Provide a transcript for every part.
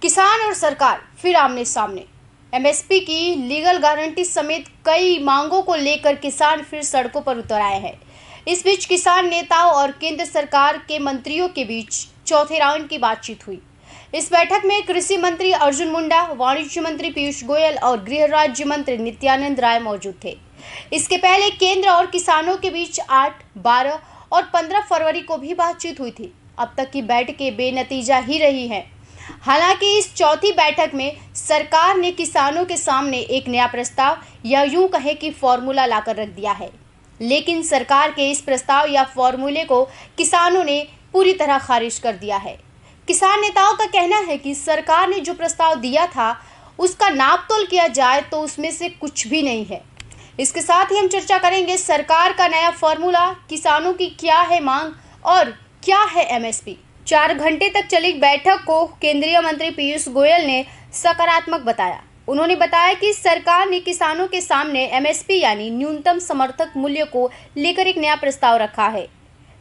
किसान और सरकार फिर आमने सामने। एमएसपी की लीगल गारंटी समेत कई मांगों को लेकर किसान फिर सड़कों पर उतर आए हैं। इस बीच किसान नेताओं और केंद्र सरकार के मंत्रियों के बीच चौथे राउंड की बातचीत हुई। इस बैठक में कृषि मंत्री अर्जुन मुंडा, वाणिज्य मंत्री पीयूष गोयल और गृह राज्य मंत्री नित्यानंद राय मौजूद थे। इसके पहले केंद्र और किसानों के बीच 8, 12 और 15 फरवरी को भी बातचीत हुई थी। अब तक की बैठकें बेनतीजा ही रही हैं। हालांकि इस चौथी बैठक में सरकार ने किसानों के सामने एक नया प्रस्ताव या यूं कहें कि फॉर्मूला लाकर रख दिया है, लेकिन सरकार के इस प्रस्ताव या फॉर्मूले को किसानों ने पूरी तरह खारिज कर दिया है। किसान नेताओं का कहना है कि सरकार ने जो प्रस्ताव दिया था उसका नापतोल किया जाए तो उसमें से कुछ भी नहीं है। इसके साथ ही हम चर्चा करेंगे सरकार का नया फॉर्मूला, किसानों की क्या है मांग और क्या है एमएसपी। 4 घंटे तक चली बैठक को केंद्रीय मंत्री पीयूष गोयल ने सकारात्मक बताया। उन्होंने बताया कि सरकार ने किसानों के सामने एमएसपी यानी न्यूनतम समर्थक मूल्य को लेकर एक नया प्रस्ताव रखा है।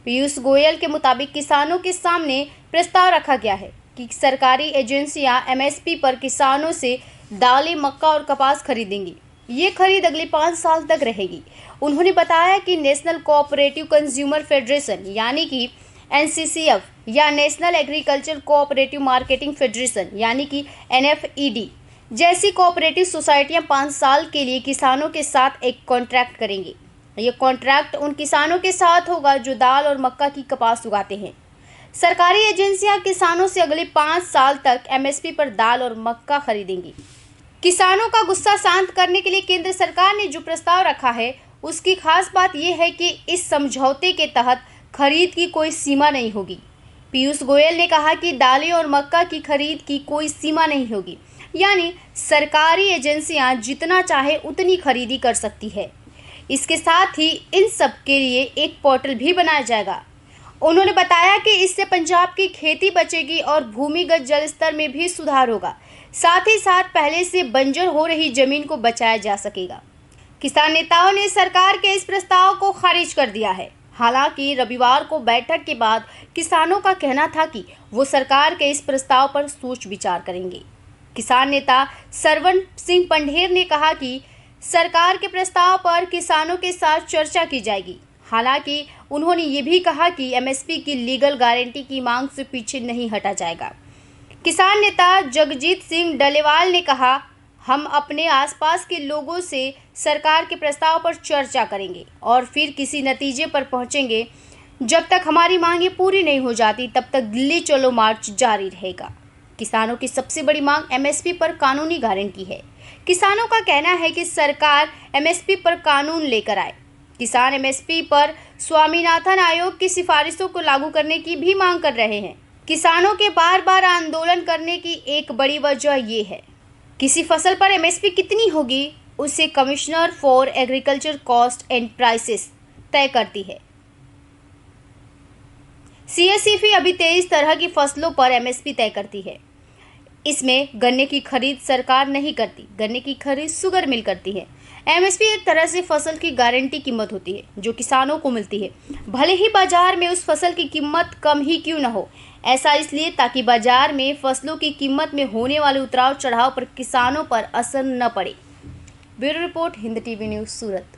पीयूष गोयल के मुताबिक किसानों के सामने प्रस्ताव रखा गया है कि सरकारी एजेंसियां एमएसपी पर किसानों से दालें, मक्का और कपास खरीदेंगी। ये खरीद अगले 5 साल तक रहेगी। उन्होंने बताया कि नेशनल कोऑपरेटिव कंज्यूमर फेडरेशन यानी कि एनसीसीएफ या national agriculture cooperative marketing federation यानी कि एनएफईडी जैसी कोऑपरेटिव सोसाइटियां 5 साल के लिए किसानों के साथ एक कॉन्ट्रैक्ट करेंगे। ये कॉन्ट्रैक्ट उन किसानों के साथ होगा जो दाल और मक्का की कपास उगाते हैं। सरकारी एजेंसियां किसानों से अगले 5 साल तक एमएसपी पर दाल और मक्का खरीदेंगी। किसानों का गुस्सा शांत करने के लिए केंद्र सरकार ने जो प्रस्ताव रखा है उसकी खास बात यह है कि इस समझौते के तहत खरीद की कोई सीमा नहीं होगी। पीयूष गोयल ने कहा कि दालें और मक्का की खरीद की कोई सीमा नहीं होगी, यानी सरकारी एजेंसियां जितना चाहे उतनी खरीदी कर सकती है। इसके साथ ही इन सब के लिए एक पोर्टल भी बनाया जाएगा। उन्होंने बताया कि इससे पंजाब की खेती बचेगी और भूमिगत जल स्तर में भी सुधार होगा। साथ ही साथ पहले से बंजर हो रही जमीन को बचाया जा सकेगा। किसान नेताओं ने सरकार के इस प्रस्ताव को खारिज कर दिया है। हालांकि रविवार को बैठक के बाद किसानों का कहना था कि वो सरकार के इस प्रस्ताव पर सोच विचार करेंगे। किसान नेता सरवन सिंह पंढेर ने कहा कि सरकार के प्रस्ताव पर किसानों के साथ चर्चा की जाएगी। हालांकि उन्होंने ये भी कहा कि एमएसपी की लीगल गारंटी की मांग से पीछे नहीं हटा जाएगा। किसान नेता जगजीत सिंह डलेवाल ने कहा, हम अपने आसपास के लोगों से सरकार के प्रस्ताव पर चर्चा करेंगे और फिर किसी नतीजे पर पहुंचेंगे। जब तक हमारी मांगें पूरी नहीं हो जाती तब तक दिल्ली चलो मार्च जारी रहेगा। किसानों की सबसे बड़ी मांग एमएसपी पर कानूनी गारंटी है। किसानों का कहना है कि सरकार एमएसपी पर कानून लेकर आए। किसान एमएसपी पर स्वामीनाथन आयोग की सिफारिशों को लागू करने की भी मांग कर रहे हैं। किसानों के बार बार आंदोलन करने की एक बड़ी वजह ये है। किसी फसल पर एमएसपी कितनी होगी उसे commissioner for agriculture cost and prices तय करती है। सीएसईफी अभी 23 तरह की फसलों पर एमएसपी तय करती है। इसमें गन्ने की खरीद सरकार नहीं करती, गन्ने की खरीद शुगर मिल करती है। एमएसपी एक तरह से फसल की गारंटी कीमत होती है जो किसानों को मिलती है, भले ही बाजार में उस फसल की कीमत कम ही क्यों न हो। ऐसा इसलिए ताकि बाजार में फसलों की कीमत में होने वाले उतार चढ़ाव पर किसानों पर असर न पड़े। Bureau report, Hind TV news, सूरत।